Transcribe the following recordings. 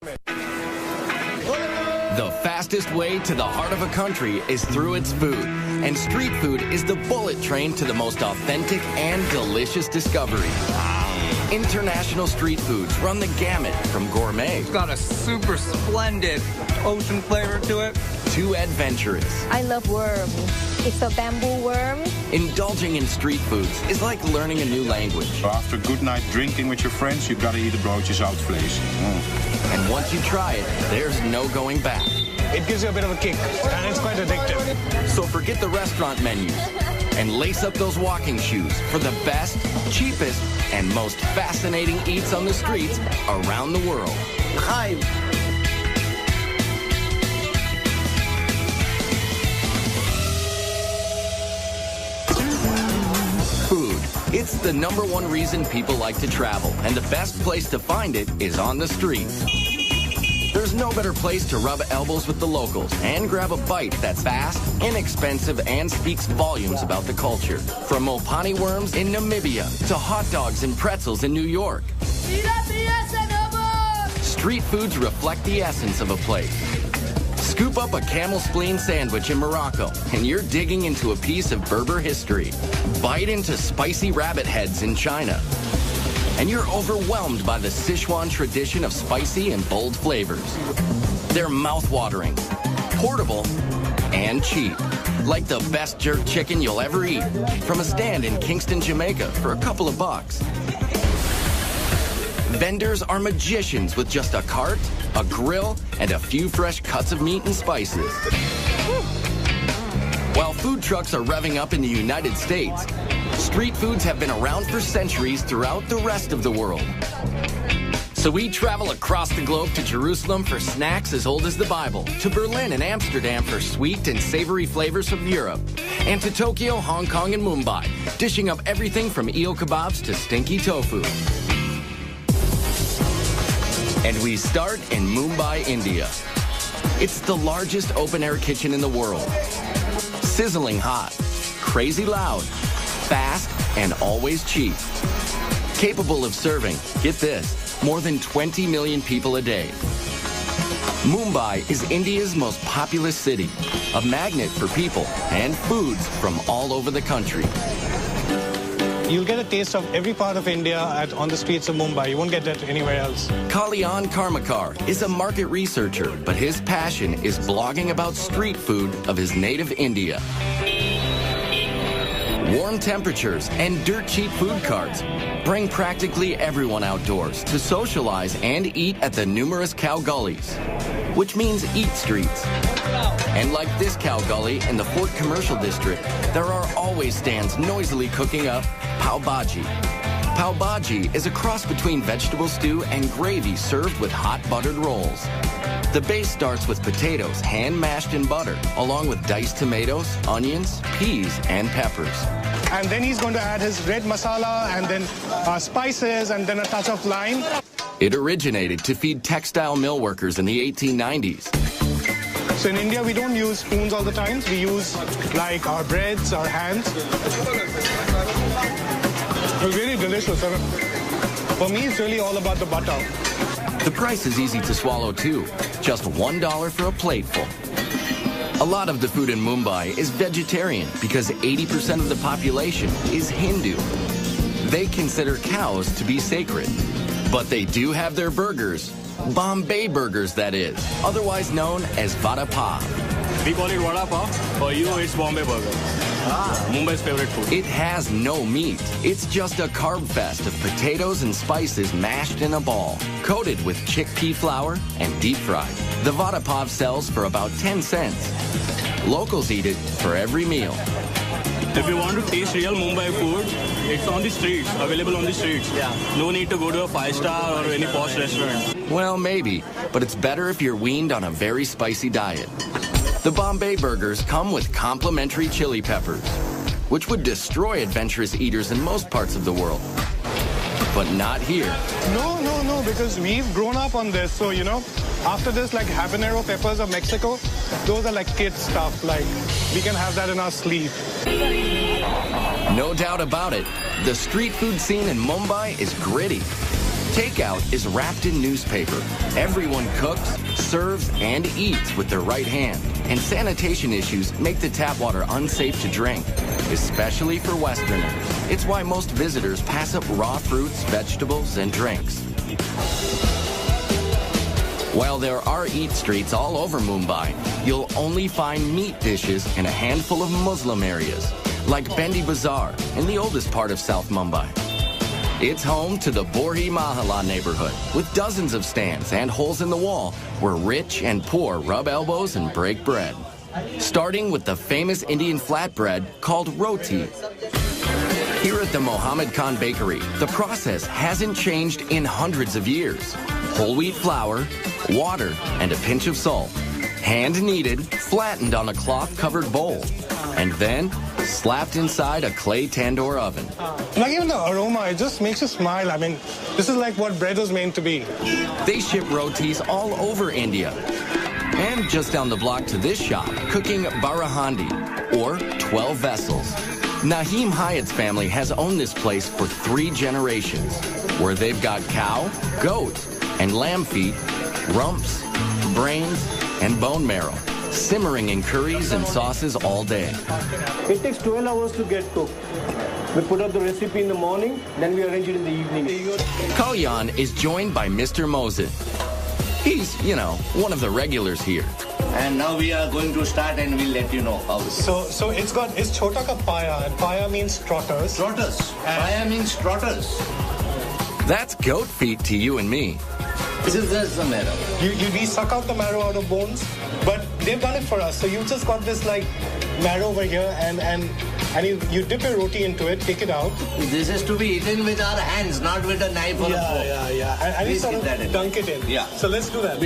The fastest way to the heart of a country is through its food. And street food is the bullet train to the most authentic and delicious discovery. International street foods run the gamut from gourmet. It's got a super splendid ocean flavor to it. To adventurous. I love worms. It's a bamboo worm. Indulging in street foods is like learning a new language. After a good night drinking with your friends, you gotta eat a broodje zoutvlees. And once you try it, there's no going back. It gives you a bit of a kick, and it's quite addictive. So forget the restaurant menus and lace up those walking shoes for the best, cheapest, and most fascinating eats on the streets around the world. Hi. Food. It's the #1 reason people like to travel, and the best place to find it is on the streets. There's no better place to rub elbows with the locals and grab a bite that's fast, inexpensive, and speaks volumes about the culture. From Mopani worms in Namibia to hot dogs and pretzels in New York. Street foods reflect the essence of a place. Scoop up a camel spleen sandwich in Morocco, and you're digging into a piece of Berber history. Bite into spicy rabbit heads in China, and you're overwhelmed by the Sichuan tradition of spicy and bold flavors. They're mouth-watering, portable, and cheap. Like the best jerk chicken you'll ever eat from a stand in Kingston, Jamaica for a couple of bucks. Vendors are magicians with just a cart, a grill, and a few fresh cuts of meat and spices. While food trucks are revving up in the United States, street foods have been around for centuries throughout the rest of the world. So we travel across the globe to Jerusalem for snacks as old as the Bible, to Berlin and Amsterdam for sweet and savory flavors from Europe, and to Tokyo, Hong Kong, and Mumbai, dishing up everything from eel kebabs to stinky tofu. And we start in Mumbai, India. It's the largest open-air kitchen in the world. Sizzling hot, crazy loud, fast, and always cheap. Capable of serving, get this, more than 20 million people a day. Mumbai is India's most populous city, a magnet for people and foods from all over the country. You'll get a taste of every part of India on the streets of Mumbai. You won't get that anywhere else. Kalyan Karmakar is a market researcher, but his passion is blogging about street food of his native India. Warm temperatures and dirt-cheap food carts bring practically everyone outdoors to socialize and eat at the numerous cow gullies, which means eat streets. And like this cow gully in the Fort Commercial District, there are always stands noisily cooking up pav bhaji. Pav bhaji is a cross between vegetable stew and gravy served with hot buttered rolls. The base starts with potatoes hand-mashed in butter, along with diced tomatoes, onions, peas, and peppers. And then he's going to add his red masala and then spices and then a touch of lime. It originated to feed textile mill workers in the 1890s. So in India, we don't use spoons all the time. We use like our breads, our hands. It's really delicious. For me, it's really all about the butter. The price is easy to swallow too, just $1 for a plateful. A lot of the food in Mumbai is vegetarian because 80% of the population is Hindu. They consider cows to be sacred, but they do have their burgers, Bombay burgers that is, otherwise known as vada pav. We call it vada pav, for you it's Bombay burger. Mumbai's favorite food. It has no meat. It's just a carb fest of potatoes and spices mashed in a ball, coated with chickpea flour and deep fried. The vada pav sells for about 10 cents. Locals eat it for every meal. If you want to taste real Mumbai food, it's on the streets, available on the streets. Yeah. No need to go to a 5-star or any posh restaurant. Well, maybe, but it's better if you're weaned on a very spicy diet. The Bombay burgers come with complimentary chili peppers, which would destroy adventurous eaters in most parts of the world. But not here. No, because we've grown up on this. So, you know, after this, like habanero peppers of Mexico, those are like kid stuff. Like, we can have that in our sleeve. No doubt about it, the street food scene in Mumbai is gritty. Takeout is wrapped in newspaper. Everyone cooks, serves, and eats with their right hand. And sanitation issues make the tap water unsafe to drink, especially for Westerners. It's why most visitors pass up raw fruits, vegetables, and drinks. While there are eat streets all over Mumbai, you'll only find meat dishes in a handful of Muslim areas, like Bendi Bazaar in the oldest part of South Mumbai. It's home to the Borhi Mahalla neighborhood, with dozens of stands and holes in the wall where rich and poor rub elbows and break bread. Starting with the famous Indian flatbread called roti. Here at the Mohammed Khan Bakery, the process hasn't changed in hundreds of years. Whole wheat flour, water, and a pinch of salt. Hand-kneaded, flattened on a cloth-covered bowl, and then slapped inside a clay tandoor oven. Like even the aroma, it just makes you smile. I mean, this is like what bread was meant to be. They ship rotis all over India. And just down the block to this shop, cooking barahandi, or 12 vessels. Naheem Hyatt's family has owned this place for 3 generations, where they've got cow, goat, and lamb feet, rumps, brains, and bone marrow, simmering in curries and sauces all day. It takes 12 hours to get cooked. We put up the recipe in the morning, then we arrange it in the evening. Kalyan is joined by Mr. Mosin. He's, one of the regulars here. And now we are going to start and we'll let you know how. So it's chota ka paya, and paya means trotters. Trotters. Paya means trotters. That's goat feet to you and me. This is just the marrow. We suck out the marrow out of bones, but they've done it for us. So you just got this like marrow over here, and you dip your roti into it, take it out. This is to be eaten with our hands, not with a knife or a fork. Yeah. And you sort of dunk it in. Yeah. So let's do that.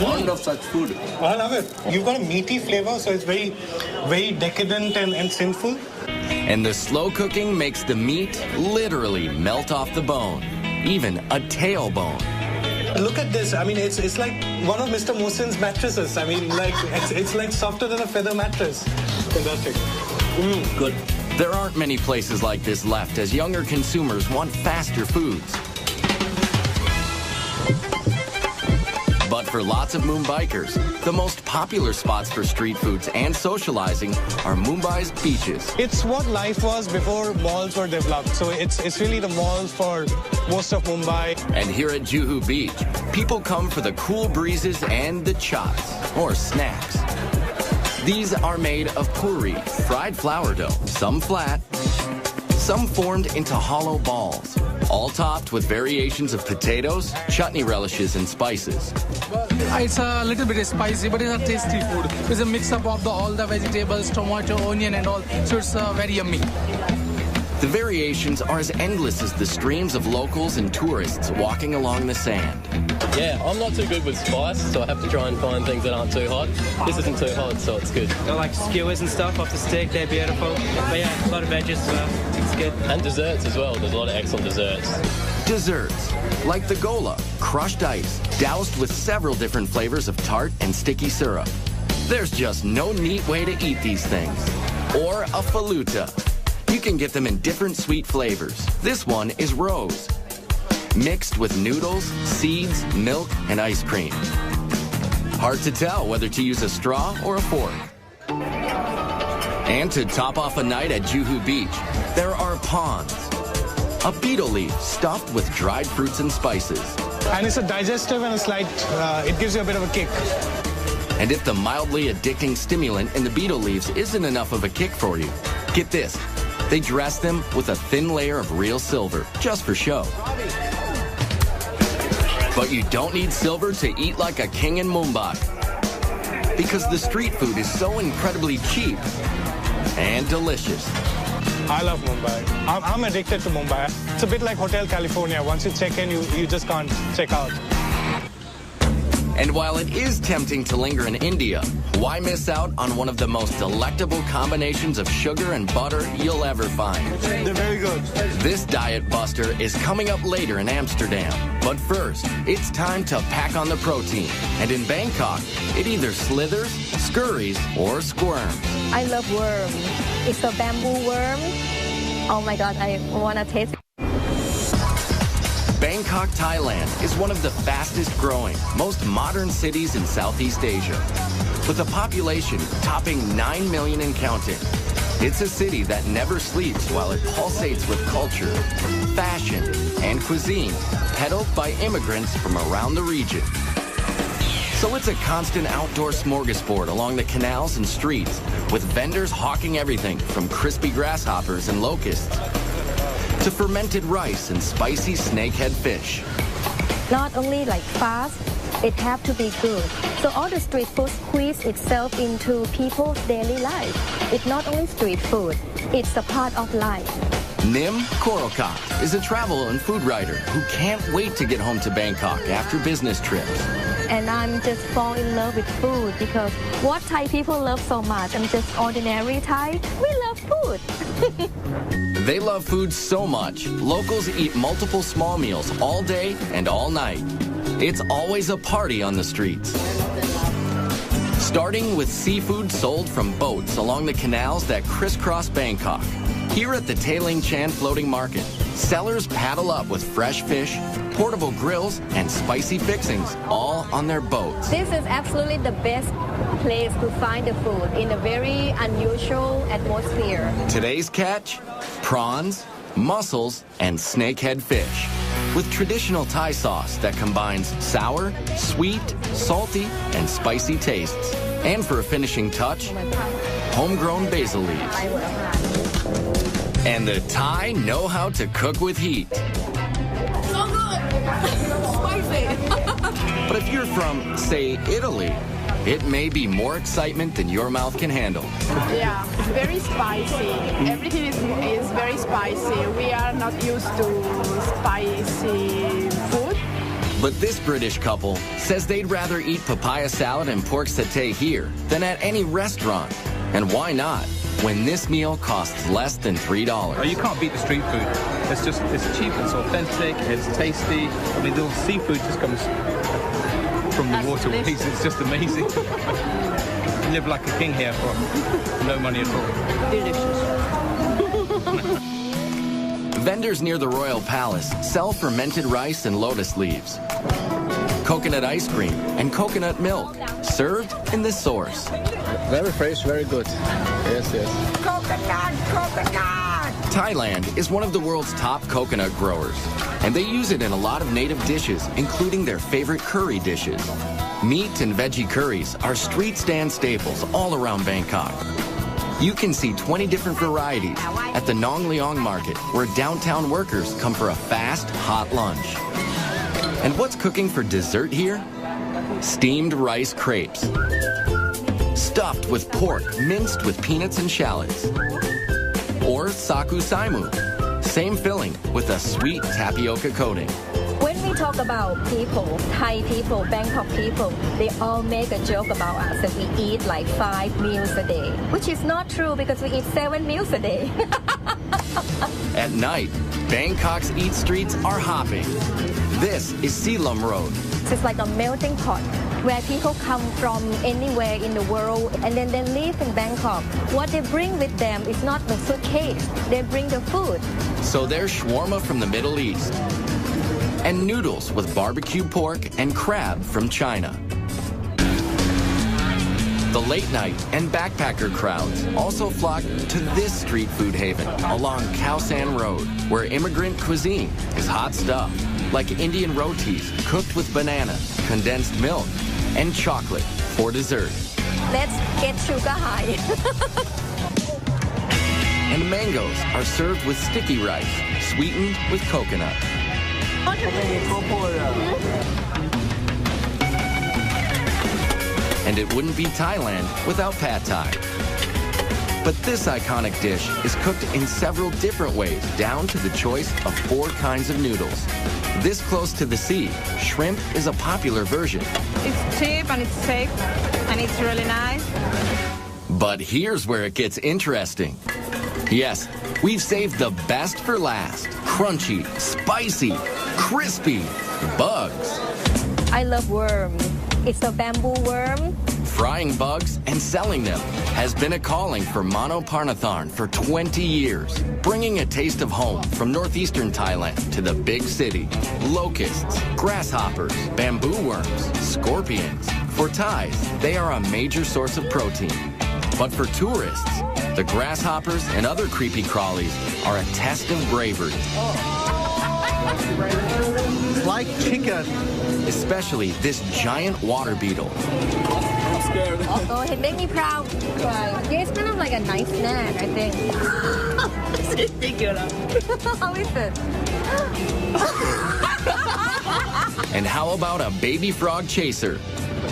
Fond of such food. I love it. You've got a meaty flavor, so it's very, very decadent and sinful. And the slow cooking makes the meat literally melt off the bone, even a tailbone. Look at this. I mean, it's like one of Mr. Mosin's mattresses. I mean, like it's like softer than a feather mattress. Fantastic. Good. There aren't many places like this left as younger consumers want faster foods. But for lots of Mumbaikers, the most popular spots for street foods and socializing are Mumbai's beaches. It's what life was before malls were developed. So it's really the malls for most of Mumbai. And here at Juhu Beach, people come for the cool breezes and the chots, or snacks. These are made of puri, fried flour dough, some flat, some formed into hollow balls, all topped with variations of potatoes, chutney relishes, and spices. It's a little bit spicy, but it's a tasty food. It's a mix-up of all the vegetables, tomato, onion, and all, so it's very yummy. The variations are as endless as the streams of locals and tourists walking along the sand. Yeah, I'm not too good with spice, so I have to try and find things that aren't too hot. This isn't too hot, so it's good. I like skewers and stuff off the steak, they're beautiful. But yeah, a lot of veggies as well, it's good. And desserts as well, there's a lot of excellent desserts. Desserts, like the gola, crushed ice, doused with several different flavors of tart and sticky syrup. There's just no neat way to eat these things. Or a faluta. You can get them in different sweet flavors. This one is rose, mixed with noodles, seeds, milk, and ice cream. Hard to tell whether to use a straw or a fork. And to top off a night at Juhu Beach, there are prawns, a beetle leaf stuffed with dried fruits and spices. And it's a digestive and a slight, it gives you a bit of a kick. And if the mildly addicting stimulant in the beetle leaves isn't enough of a kick for you, get this. They dress them with a thin layer of real silver, just for show. But you don't need silver to eat like a king in Mumbai. Because the street food is so incredibly cheap and delicious. I love Mumbai. I'm addicted to Mumbai. It's a bit like Hotel California. Once you check in, you just can't check out. And while it is tempting to linger in India, why miss out on one of the most delectable combinations of sugar and butter you'll ever find? They're very good. This diet buster is coming up later in Amsterdam. But first, it's time to pack on the protein. And in Bangkok, it either slithers, scurries, or squirms. I love worm. It's a bamboo worm. Oh my God, I want to taste it. Bangkok, Thailand is one of the fastest growing, most modern cities in Southeast Asia. With a population topping 9 million and counting. It's a city that never sleeps while it pulsates with culture, fashion, and cuisine, peddled by immigrants from around the region. So it's a constant outdoor smorgasbord along the canals and streets, with vendors hawking everything from crispy grasshoppers and locusts to fermented rice and spicy snakehead fish. Not only like fast, it have to be good. So all the street food squeeze itself into people's daily life. It's not only street food, it's a part of life. Nim Korokot is a travel and food writer who can't wait to get home to Bangkok after business trips. And I'm just fall in love with food because what Thai people love so much, I'm just ordinary Thai. We love food. They love food so much, locals eat multiple small meals all day and all night. It's always a party on the streets. Starting with seafood sold from boats along the canals that crisscross Bangkok. Here at the Tailing Chan Floating Market, sellers paddle up with fresh fish, portable grills, and spicy fixings, all on their boats. This is absolutely the best place to find the food in a very unusual atmosphere. Today's catch? Prawns, mussels, and snakehead fish. With traditional Thai sauce that combines sour, sweet, salty, and spicy tastes. And for a finishing touch, homegrown basil leaves. And the Thai know how to cook with heat. So good! Spicy! But if you're from, say, Italy, it may be more excitement than your mouth can handle. Yeah, it's very spicy. Everything is very spicy. We are not used to spicy food. But this British couple says they'd rather eat papaya salad and pork satay here than at any restaurant. And why not, when this meal costs less than $3? Oh, you can't beat the street food. It's cheap, it's authentic, it's tasty. I mean, the seafood just comes from the waterways. It's just amazing. You live like a king here for no money at all. Delicious. Vendors near the Royal Palace sell fermented rice and lotus leaves, coconut ice cream, and coconut milk, served in the source. Very fresh, very good. Yes, yes. Coconut, coconut! Thailand is one of the world's top coconut growers, and they use it in a lot of native dishes, including their favorite curry dishes. Meat and veggie curries are street stand staples all around Bangkok. You can see 20 different varieties at the Nong Leong Market, where downtown workers come for a fast, hot lunch. And what's cooking for dessert here? Steamed rice crepes, stuffed with pork minced with peanuts and shallots. Or saku saimu, same filling with a sweet tapioca coating. When we talk about people, Thai people, Bangkok people, they all make a joke about us that we eat like 5 meals a day, which is not true because we eat 7 meals a day. At night, Bangkok's eat streets are hopping. This is Silom Road. It's like a melting pot where people come from anywhere in the world and then they live in Bangkok. What they bring with them is not the suitcase, they bring the food. So there's shawarma from the Middle East and noodles with barbecue pork and crab from China. The late night and backpacker crowds also flock to this street food haven along Khao San Road, where immigrant cuisine is hot stuff, like Indian rotis cooked with banana, condensed milk, and chocolate for dessert. Let's get sugar high. And mangoes are served with sticky rice, sweetened with coconut. And it wouldn't be Thailand without pad thai. But this iconic dish is cooked in several different ways, down to the choice of 4 kinds of noodles. This close to the sea, shrimp is a popular version. It's cheap and it's safe and it's really nice. But here's where it gets interesting. Yes, we've saved the best for last. Crunchy, spicy, crispy, bugs. I love worm. It's a bamboo worm. frying bugs and selling them has been a calling for Mano Parnatharn for 20 years, bringing a taste of home from northeastern Thailand to the big city. Locusts, grasshoppers, bamboo worms, scorpions. For Thais, they are a major source of protein. But for tourists, the grasshoppers and other creepy crawlies are a test of bravery. It's like chicken. Especially this giant water beetle. I'm scared. Oh, it made me proud. Yeah, it's kind of like a nice snack, I think. How is it? And how about a baby frog chaser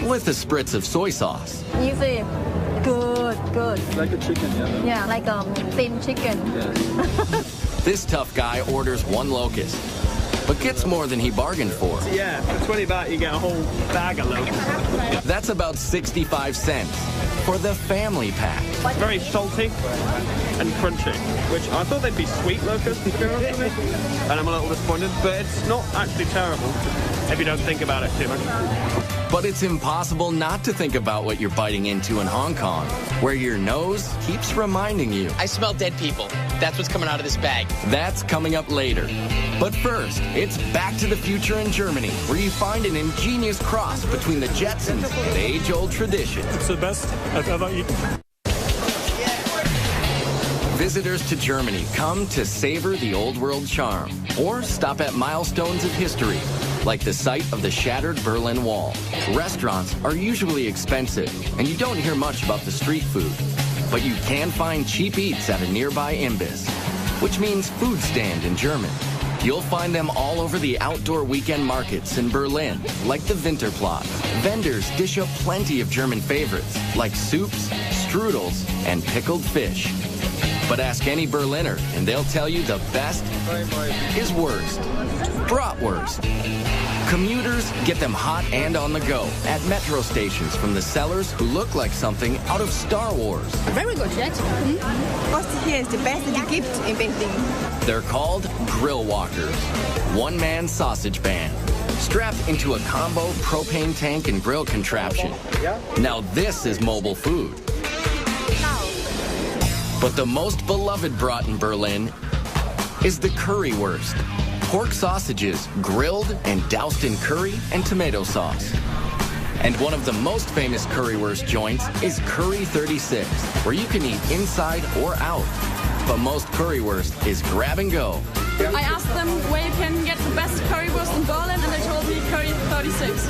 with a spritz of soy sauce? You see, good. Like a chicken, yeah. Yeah, like thin chicken. This tough guy orders one locust, but gets more than he bargained for. Yeah, for 20 baht you get a whole bag of locusts. That's about 65 cents for the family pack. Very salty and crunchy, which I thought they'd be sweet locusts, to be honest with you. And I'm a little disappointed, but it's not actually terrible if you don't think about it too much. But it's impossible not to think about what you're biting into in Hong Kong, where your nose keeps reminding you. I smell dead people. That's what's coming out of this bag. That's coming up later. But first, it's Back to the Future in Germany, where you find an ingenious cross between the Jetsons and age-old tradition. It's the best I've ever eaten. Visitors to Germany come to savor the old world charm or stop at milestones of history, like the site of the shattered Berlin Wall. Restaurants are usually expensive, and you don't hear much about the street food. But you can find cheap eats at a nearby Imbiss, which means food stand in German. You'll find them all over the outdoor weekend markets in Berlin, like the Winterplatz. Vendors dish up plenty of German favorites, like soups, strudels, and pickled fish. But ask any Berliner, and they'll tell you the best is worst. Bratwurst. Commuters get them hot and on the go at metro stations from the sellers who look like something out of Star Wars. Very good, yes. What here is the best that you gift in Beijing. They're called grill walkers, one-man sausage band, strapped into a combo propane tank and grill contraption. Now this is mobile food. But the most beloved brat in Berlin is the currywurst. Pork sausages grilled and doused in curry and tomato sauce. And one of the most famous currywurst joints is Curry 36, where you can eat inside or out. But most currywurst is grab and go. I asked them where you can get the best currywurst in Berlin, and they told me Curry 36.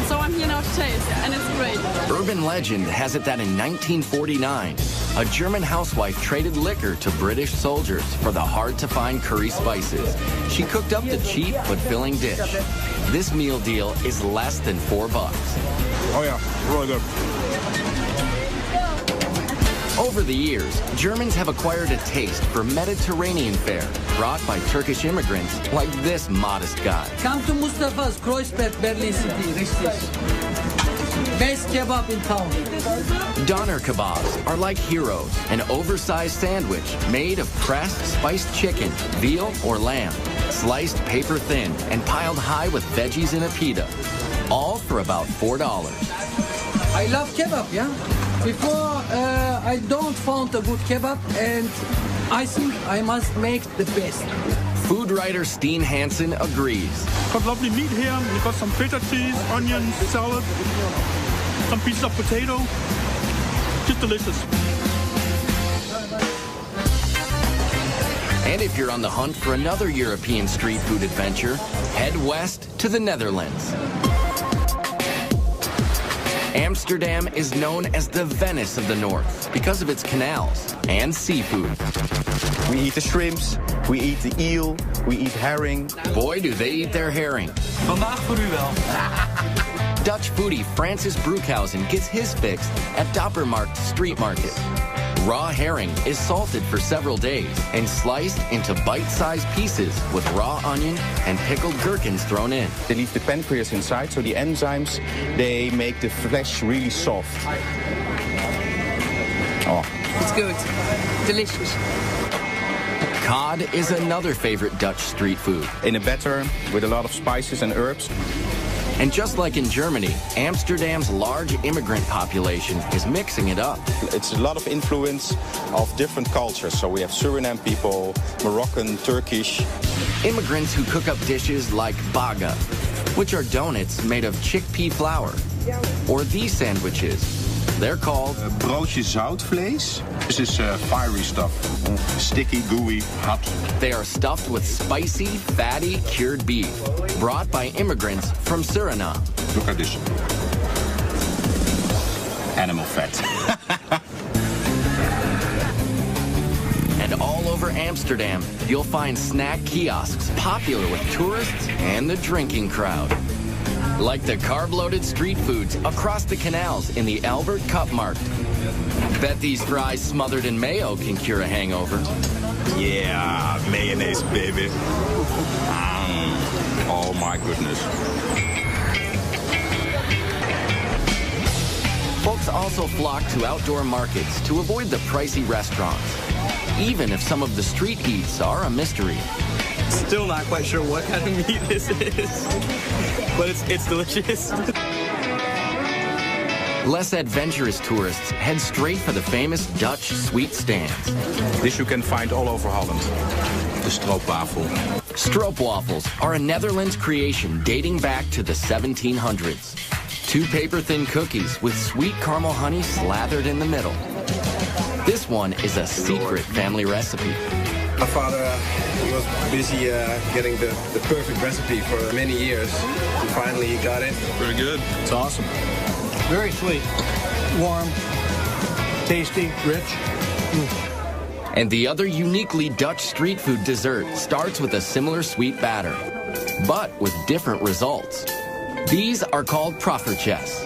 So I'm here now to taste, and it's great. Urban legend has it that in 1949, a German housewife traded liquor to British soldiers for the hard-to-find curry spices. She cooked up the cheap but filling dish. This meal deal is less than $4. Oh yeah, really good. Over the years, Germans have acquired a taste for Mediterranean fare brought by Turkish immigrants like this modest guy. Come to Mustafa's Kreuzberg, Berlin City, richtig. Best kebab in town. Doner kebabs are like heroes, an oversized sandwich made of pressed spiced chicken, veal, or lamb, sliced paper thin and piled high with veggies in a pita, all for about $4. I love kebab, yeah? Before, I don't found a good kebab, and I think I must make the best. Food writer Steen Hansen agrees. Got lovely meat here. We've got some feta cheese, onions, salad, some pieces of potato. Just delicious. And if you're on the hunt for another European street food adventure, head west to the Netherlands. Amsterdam is known as the Venice of the North because of its canals and seafood. We eat the shrimps, we eat the eel, we eat herring. Boy, do they eat their herring. Vandaag voor u wel. Dutch foodie Francis Broekhausen gets his fix at Dappermarkt Street Market. Raw herring is salted for several days and sliced into bite-sized pieces with raw onion and pickled gherkins thrown in. They leave the pancreas inside, so the enzymes, they make the flesh really soft. Oh. It's good. Delicious. Cod is another favorite Dutch street food. In a batter with a lot of spices and herbs. And just like in Germany, Amsterdam's large immigrant population is mixing it up. It's a lot of influence of different cultures. So we have Suriname people, Moroccan, Turkish. Immigrants who cook up dishes like baga, which are donuts made of chickpea flour. Or these sandwiches. They're called broodje zoutvlees. This is fiery stuff. Sticky, gooey, hot. They are stuffed with spicy, fatty, cured beef, brought by immigrants from Suriname. Look at this. Animal fat. And all over Amsterdam, you'll find snack kiosks popular with tourists and the drinking crowd. Like the carb-loaded street foods across the canals in the Albert Cupmarkt. Bet these fries smothered in mayo can cure a hangover. Yeah, mayonnaise, baby. Oh my goodness. Folks also flock to outdoor markets to avoid the pricey restaurants, even if some of the street eats are a mystery. Still not quite sure what kind of meat this is, but it's delicious. Less adventurous tourists head straight for the famous Dutch sweet stands. This you can find all over Holland. The stroopwafel. Stroopwafels are a Netherlands creation dating back to the 1700s. 2 paper-thin cookies with sweet caramel honey slathered in the middle. This one is a secret family recipe. My father was busy getting the perfect recipe for many years. And finally he got it. Very good. It's awesome. Very sweet, warm, tasty, rich. And the other uniquely Dutch street food dessert starts with a similar sweet batter, but with different results. These are called proffertjes,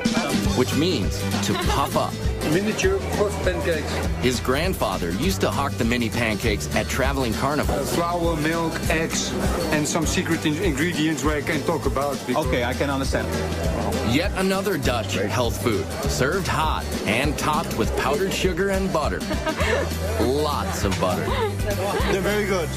which means to puff up. Miniature puff pancakes. His grandfather used to hawk the mini pancakes at traveling carnivals. Flour, milk, eggs, and some secret ingredients where I can talk about. Okay, I can understand. Yet another Dutch health food, served hot and topped with powdered sugar and butter. Lots of butter. They're very good.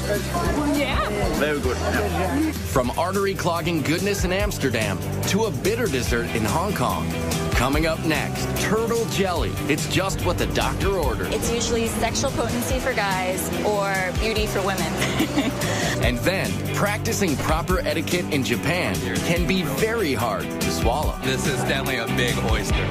Yeah. Very good. Yeah. From artery-clogging goodness in Amsterdam to a bitter dessert in Hong Kong. Coming up next, turtle jelly. It's just what the doctor ordered. It's usually sexual potency for guys or beauty for women. And then, practicing proper etiquette in Japan can be very hard to swallow. This is definitely a big oyster.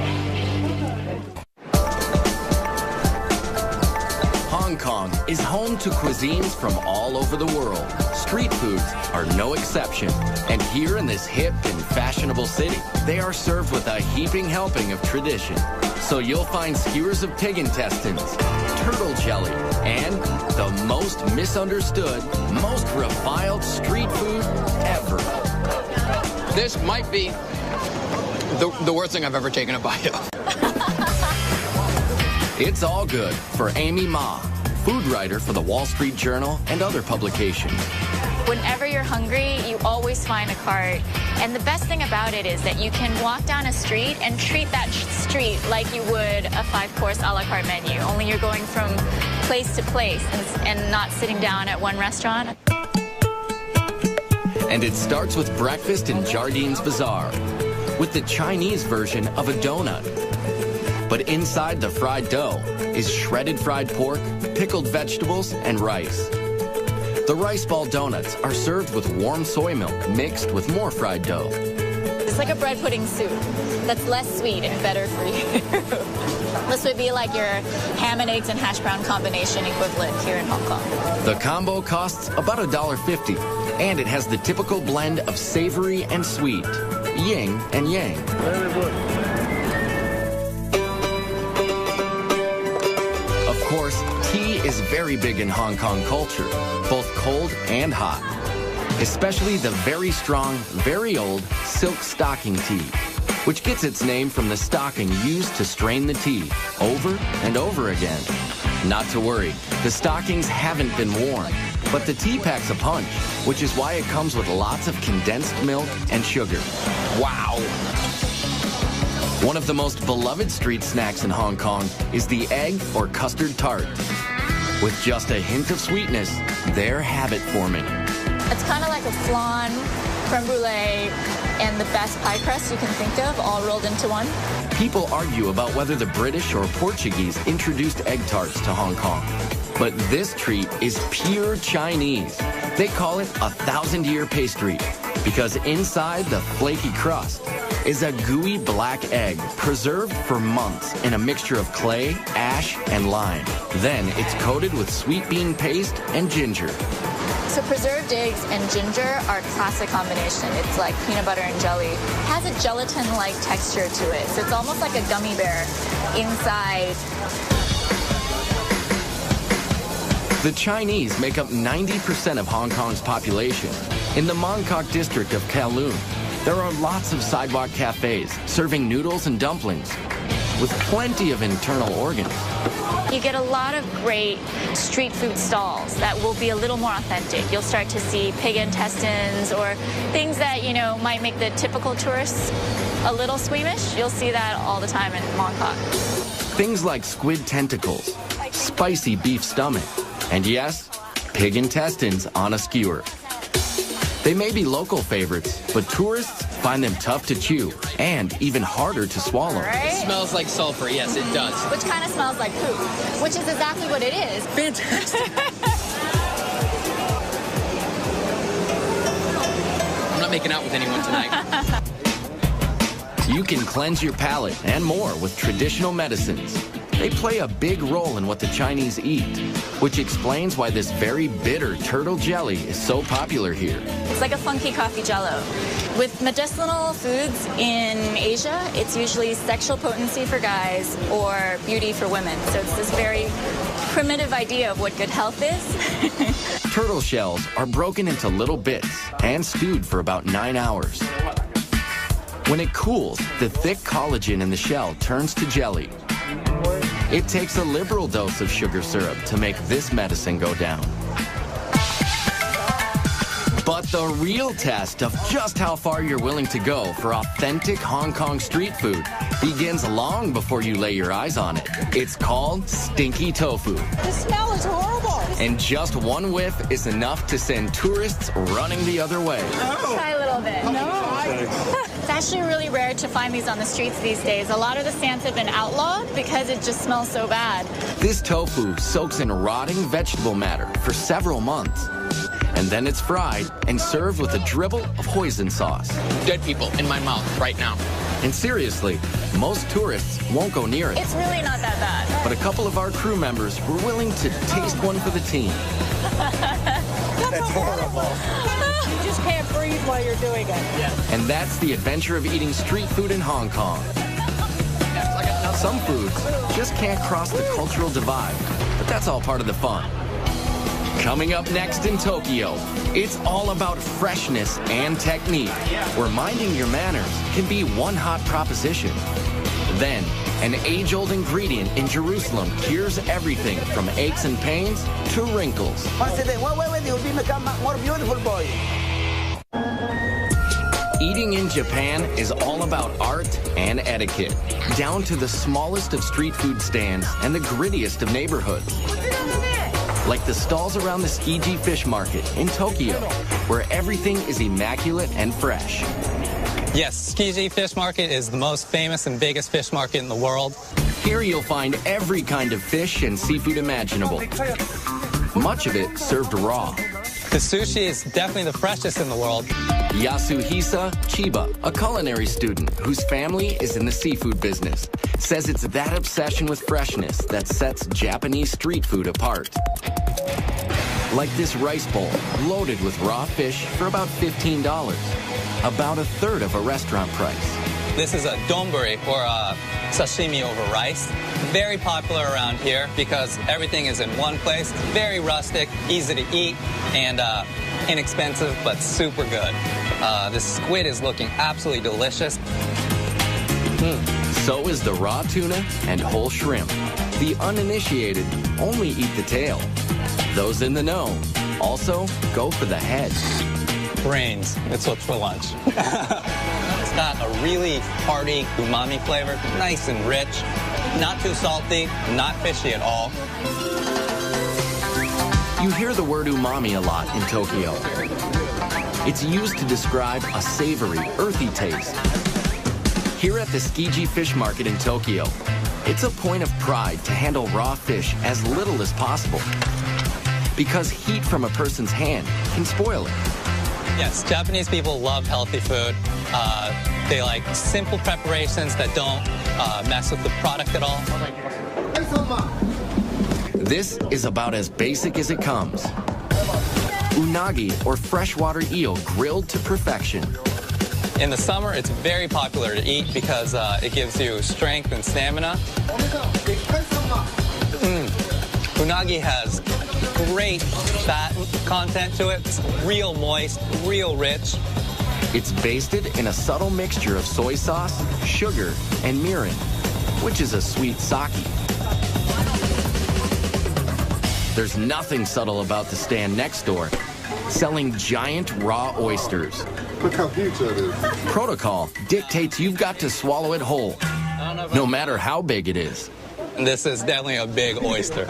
Hong Kong is home to cuisines from all over the world. Street foods are no exception. And here in this hip and fashionable city, they are served with a heaping helping of tradition. So you'll find skewers of pig intestines, turtle jelly, and the most misunderstood, most reviled street food ever. This might be the worst thing I've ever taken a bite of. It's all good for Amy Ma, food writer for the Wall Street Journal and other publications. Whenever you're hungry, you always find a cart. And the best thing about it is that you can walk down a street and treat that street like you would a 5-course a la carte menu, only you're going from place to place and not sitting down at one restaurant. And it starts with breakfast in Jardines Bazaar, with the Chinese version of a donut. But inside the fried dough is shredded fried pork, pickled vegetables, and rice. The rice ball donuts are served with warm soy milk mixed with more fried dough. It's like a bread pudding soup that's less sweet and better for you. This would be like your ham and eggs and hash brown combination equivalent here in Hong Kong. The combo costs about $1.50, and it has the typical blend of savory and sweet, yin and yang. Very good. Of course, tea is very big in Hong Kong culture, both cold and hot. Especially the very strong, very old silk stocking tea, which gets its name from the stocking used to strain the tea over and over again. Not to worry, the stockings haven't been worn, but the tea packs a punch, which is why it comes with lots of condensed milk and sugar. Wow! One of the most beloved street snacks in Hong Kong is the egg or custard tart. With just a hint of sweetness, they're habit-forming. It's kind of like a flan creme brulee, and the best pie crust you can think of, all rolled into one. People argue about whether the British or Portuguese introduced egg tarts to Hong Kong. But this treat is pure Chinese. They call it a 1,000-year pastry because inside the flaky crust is a gooey black egg preserved for months in a mixture of clay, ash, and lime. Then it's coated with sweet bean paste and ginger. So preserved eggs and ginger are a classic combination. It's like peanut butter and jelly. It has a gelatin-like texture to it. So it's almost like a gummy bear inside. The Chinese make up 90% of Hong Kong's population. In the Mong Kok district of Kowloon, there are lots of sidewalk cafes serving noodles and dumplings with plenty of internal organs. You get a lot of great street food stalls that will be a little more authentic. You'll start to see pig intestines or things that, you know, might make the typical tourists a little squeamish. You'll see that all the time in Mong Kok. Things like squid tentacles, spicy beef stomach, and yes, pig intestines on a skewer. They may be local favorites, but tourists find them tough to chew and even harder to swallow. Right? It smells like sulfur, yes, it does. Which kind of smells like poop, which is exactly what it is. Fantastic. I'm not making out with anyone tonight. You can cleanse your palate and more with traditional medicines. They play a big role in what the Chinese eat, which explains why this very bitter turtle jelly is so popular here. It's like a funky coffee jello. With medicinal foods in Asia, it's usually sexual potency for guys or beauty for women. So it's this very primitive idea of what good health is. Turtle shells are broken into little bits and stewed for about 9 hours. When it cools, the thick collagen in the shell turns to jelly. It takes a liberal dose of sugar syrup to make this medicine go down. But the real test of just how far you're willing to go for authentic Hong Kong street food begins long before you lay your eyes on it. It's called stinky tofu. The smell is horrible. And just one whiff is enough to send tourists running the other way. Try a little bit. No. It's actually really rare to find these on the streets these days. A lot of the stands have been outlawed because it just smells so bad. This tofu soaks in rotting vegetable matter for several months. And then it's fried and served with a dribble of hoisin sauce. Dead people in my mouth right now. And seriously, most tourists won't go near it. It's really not that bad. But a couple of our crew members were willing to taste one for the team. That's horrible. You just can't breathe while you're doing it. Yeah. And that's the adventure of eating street food in Hong Kong. Some foods just can't cross the cultural divide, but that's all part of the fun. Coming up next in Tokyo, it's all about freshness and technique, where minding your manners can be one hot proposition. Then, an age-old ingredient in Jerusalem cures everything from aches and pains to wrinkles. You'll become a more beautiful boy. Eating in Japan is all about art and etiquette, down to the smallest of street food stands and the grittiest of neighborhoods. Like the stalls around the Tsukiji Fish Market in Tokyo, where everything is immaculate and fresh. Yes, Tsukiji Fish Market is the most famous and biggest fish market in the world. Here you'll find every kind of fish and seafood imaginable. Much of it served raw. The sushi is definitely the freshest in the world. Yasuhisa Chiba, a culinary student whose family is in the seafood business, says it's that obsession with freshness that sets Japanese street food apart. Like this rice bowl loaded with raw fish for about $15, about a third of a restaurant price. This is a donburi, or a sashimi over rice. Very popular around here because everything is in one place. It's very rustic, easy to eat, and inexpensive, but super good. This squid is looking absolutely delicious. So is the raw tuna and whole shrimp. The uninitiated only eat the tail. Those in the know also go for the head. Brains, it's what's for lunch. It's got a really hearty umami flavor, nice and rich, not too salty, not fishy at all. You hear the word umami a lot in Tokyo. It's used to describe a savory, earthy taste. Here at the Tsukiji Fish Market in Tokyo, it's a point of pride to handle raw fish as little as possible, because heat from a person's hand can spoil it. Yes, Japanese people love healthy food. They like simple preparations that don't mess with the product at all. This is about as basic as it comes. Unagi, or freshwater eel, grilled to perfection. In the summer, it's very popular to eat because it gives you strength and stamina. Unagi has great fat content to it. It's real moist, real rich. It's basted in a subtle mixture of soy sauce, sugar, and mirin, which is a sweet sake. There's nothing subtle about the stand next door, selling giant raw oysters. Look how huge that is. Protocol dictates you've got to swallow it whole, no matter how big it is. This is definitely a big oyster.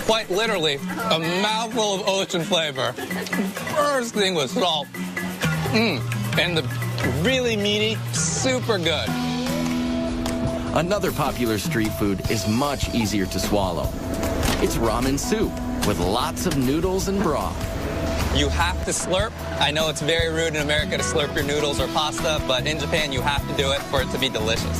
Quite literally, a mouthful of ocean flavor. First thing was salt. And the really meaty, super good. Another popular street food is much easier to swallow. It's ramen soup with lots of noodles and broth. You have to slurp. I know it's very rude in America to slurp your noodles or pasta, but in Japan you have to do it for it to be delicious.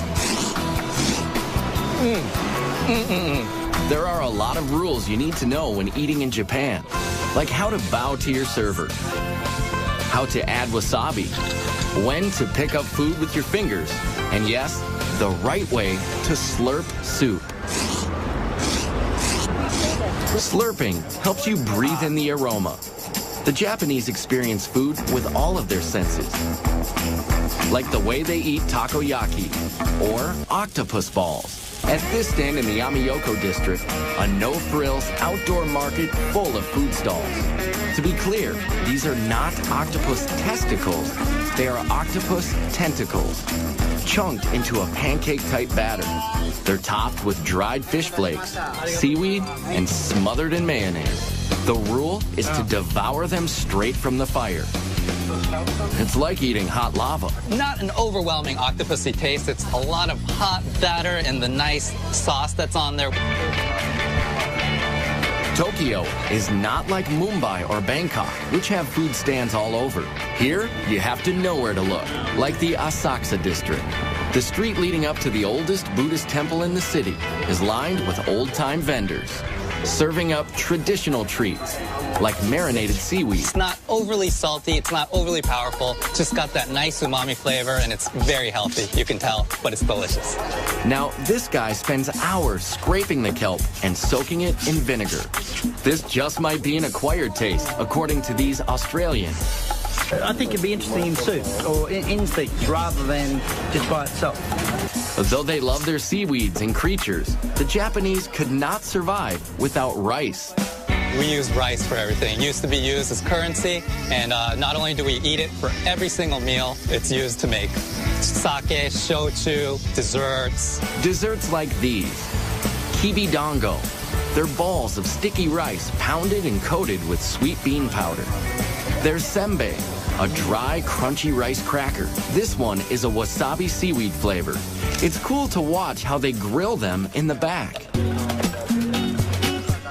There are a lot of rules you need to know when eating in Japan, like how to bow to your server, how to add wasabi, when to pick up food with your fingers, and yes, the right way to slurp soup. Slurping helps you breathe in the aroma. The Japanese experience food with all of their senses, like the way they eat takoyaki or octopus balls. At this stand in the Amiyoko district, a no-frills outdoor market full of food stalls. To be clear, these are not octopus testicles, they are octopus tentacles, chunked into a pancake-type batter. They're topped with dried fish flakes, seaweed, and smothered in mayonnaise. The rule is to devour them straight from the fire. It's like eating hot lava. Not an overwhelming octopusy taste. It's a lot of hot batter and the nice sauce that's on there. Tokyo is not like Mumbai or Bangkok, which have food stands all over. Here, you have to know where to look, like the Asakusa district. The street leading up to the oldest Buddhist temple in the city is lined with old-time vendors, serving up traditional treats, like marinated seaweed. It's not overly salty, it's not overly powerful, just got that nice umami flavor, and it's very healthy, you can tell, but it's delicious. Now, this guy spends hours scraping the kelp and soaking it in vinegar. This just might be an acquired taste, according to these Australians. I think it'd be interesting in soup or in steaks rather than just by itself. Though they love their seaweeds and creatures, the Japanese could not survive without rice. We use rice for everything. It used to be used as currency, and not only do we eat it for every single meal, it's used to make sake, shochu, desserts. Desserts like these, kibidongo. They're balls of sticky rice pounded and coated with sweet bean powder. There's senbei, a dry, crunchy rice cracker. This one is a wasabi seaweed flavor. It's cool to watch how they grill them in the back.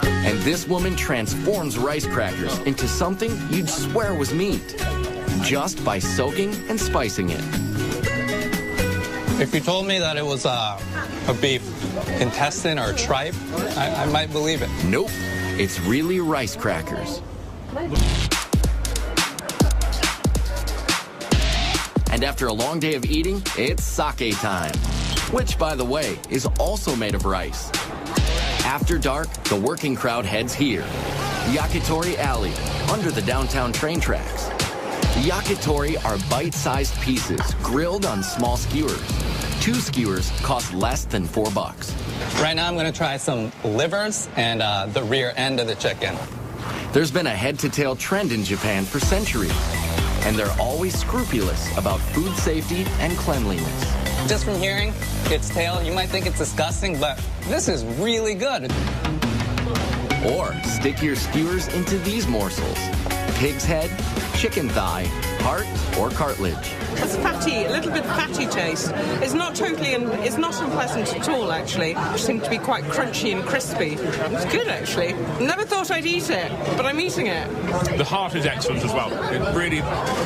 And this woman transforms rice crackers into something you'd swear was meat, just by soaking and spicing it. If you told me that it was a beef intestine or tripe, I might believe it. Nope, it's really rice crackers. And after a long day of eating, it's sake time, which, by the way, is also made of rice. After dark, the working crowd heads here, Yakitori Alley, under the downtown train tracks. Yakitori are bite-sized pieces grilled on small skewers. 2 skewers cost less than $4. Right now I'm going to try some livers and the rear end of the chicken. There's been a head-to-tail trend in Japan for centuries, and they're always scrupulous about food safety and cleanliness. Just from hearing its tail, you might think it's disgusting, but this is really good. Or stick your skewers into these morsels: pig's head, chicken thigh, heart, or cartilage. It's fatty, a little bit fatty taste. It's not totally, it's not unpleasant at all, actually. It seems to be quite crunchy and crispy. It's good, actually. Never thought I'd eat it, but I'm eating it. The heart is excellent as well. It really,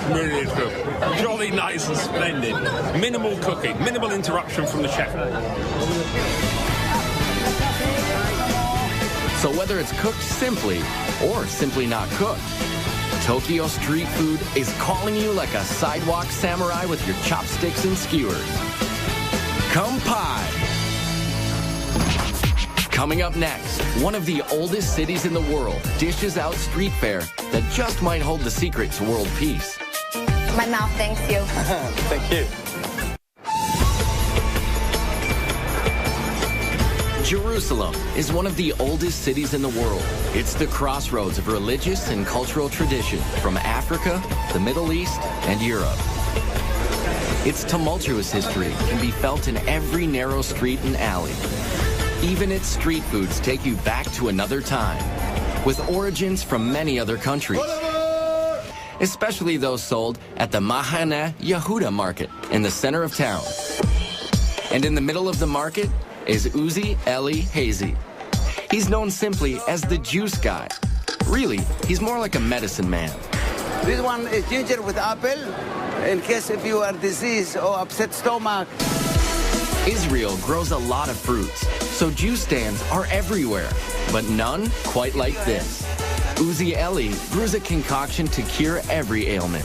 really is good. Jolly nice and splendid. Minimal cooking, minimal interruption from the chef. So whether it's cooked simply or simply not cooked, Tokyo street food is calling you like a sidewalk samurai with your chopsticks and skewers. Kampai! Coming up next, one of the oldest cities in the world dishes out street fare that just might hold the secret to world peace. My mouth thanks you. Thank you. Jerusalem is one of the oldest cities in the world. It's the crossroads of religious and cultural tradition from Africa, the Middle East, and Europe. Its tumultuous history can be felt in every narrow street and alley. Even its street foods take you back to another time, with origins from many other countries, especially those sold at the Mahane Yehuda market in the center of town. And in the middle of the market is Uzi Eli Hazy. He's known simply as the juice guy. Really, he's more like a medicine man. This one is ginger with apple, in case if you are diseased or upset stomach. Israel grows a lot of fruits, so juice stands are everywhere, but none quite like this. Uzi Eli brews a concoction to cure every ailment.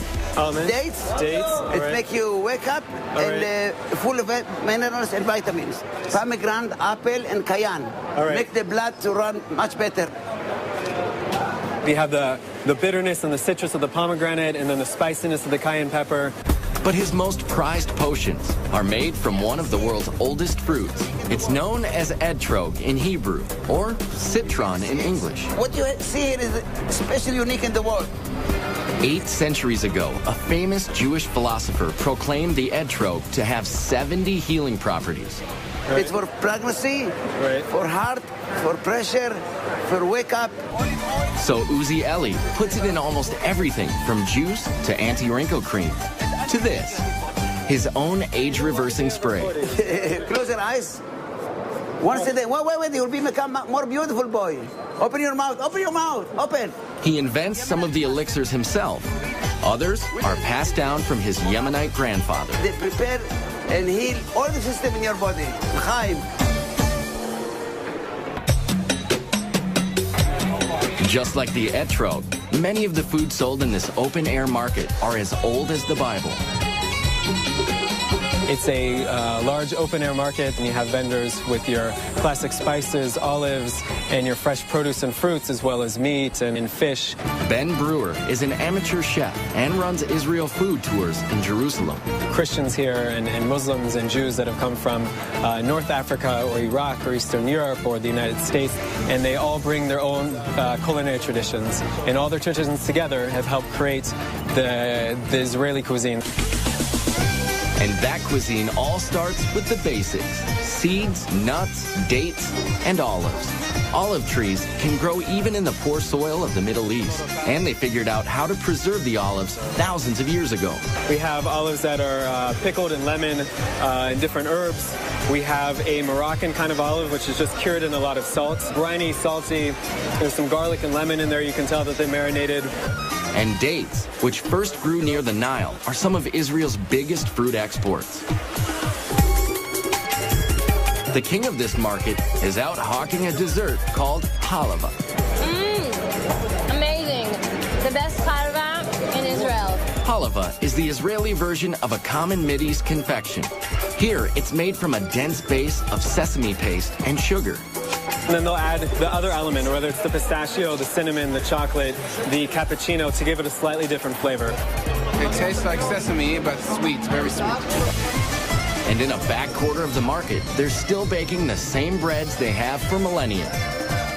Dates. It make you wake up and full of minerals and vitamins. Pomegranate, apple, and cayenne. Make the blood to run much better. We have the bitterness and the citrus of the pomegranate, and then the spiciness of the cayenne pepper. But his most prized potions are made from one of the world's oldest fruits. It's known as etrog in Hebrew, or citron in English. What you see here is especially unique in the world. 8 centuries ago, a famous Jewish philosopher proclaimed the etrog to have 70 healing properties. It's for pregnancy, for heart, for pressure, for wake up. So Uzi Eli puts it in almost everything from juice to anti-wrinkle cream to this, his own age-reversing spray. Close your eyes. Once a day. Wait, you'll become more beautiful, boy. Open your mouth, open. He invents some of the elixirs himself. Others are passed down from his Yemenite grandfather. They prepare and heal all the system in your body. L'chaim. Just like the etrog, many of the foods sold in this open-air market are as old as the Bible. It's a large open-air market, and you have vendors with your classic spices, olives, and your fresh produce and fruits, as well as meat and fish. Ben Brewer is an amateur chef and runs Israel food tours in Jerusalem. Christians here and Muslims and Jews that have come from North Africa or Iraq or Eastern Europe or the United States, and they all bring their own culinary traditions. And all their traditions together have helped create the Israeli cuisine. And that cuisine all starts with the basics: seeds, nuts, dates, and olives. Olive trees can grow even in the poor soil of the Middle East, and they figured out how to preserve the olives thousands of years ago. We have olives that are pickled in lemon and different herbs. We have a Moroccan kind of olive, which is just cured in a lot of salt. Briny, salty. There's some garlic and lemon in there. You can tell that they marinated. And dates, which first grew near the Nile, are some of Israel's biggest fruit exports. The king of this market is out hawking a dessert called halava. Amazing. The best halava in Israel. Halava is the Israeli version of a common Mideast confection. Here, it's made from a dense base of sesame paste and sugar. And then they'll add the other element, whether it's the pistachio, the cinnamon, the chocolate, the cappuccino, to give it a slightly different flavor. It tastes like sesame, but sweet, very sweet. And in a back quarter of the market, they're still baking the same breads they have for millennia.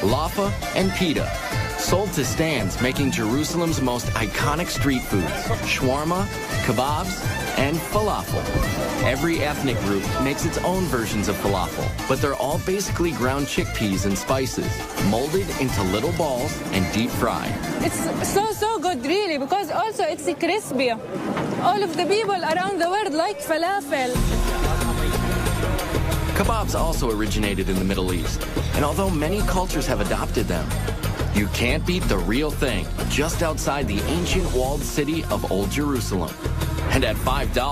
Laffa and pita, sold to stands making Jerusalem's most iconic street foods: shawarma, kebabs, and falafel. Every ethnic group makes its own versions of falafel, but they're all basically ground chickpeas and spices, molded into little balls and deep fried. It's so good, really, because also it's crispy. All of the people around the world like falafel. Kebabs also originated in the Middle East, and although many cultures have adopted them, you can't beat the real thing just outside the ancient walled city of Old Jerusalem. And at $5...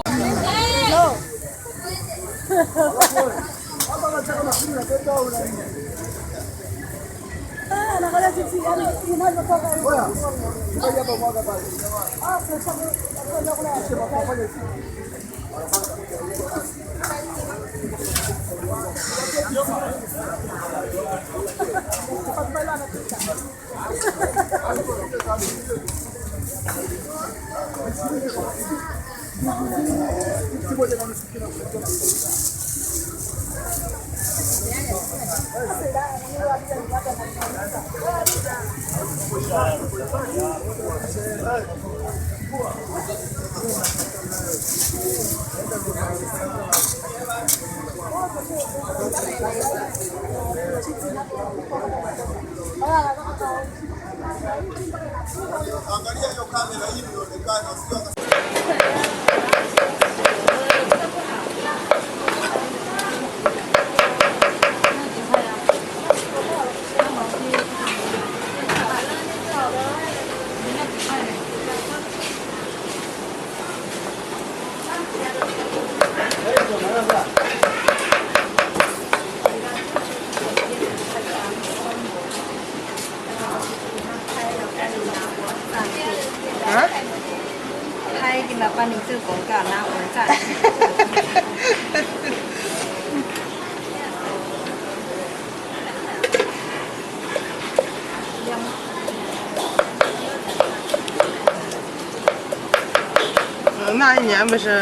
那一年不是，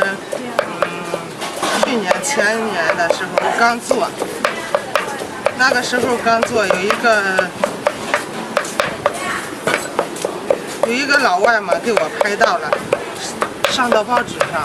去年前年的时候刚做，那个时候刚做，有一个老外嘛给我拍到了，上到报纸上。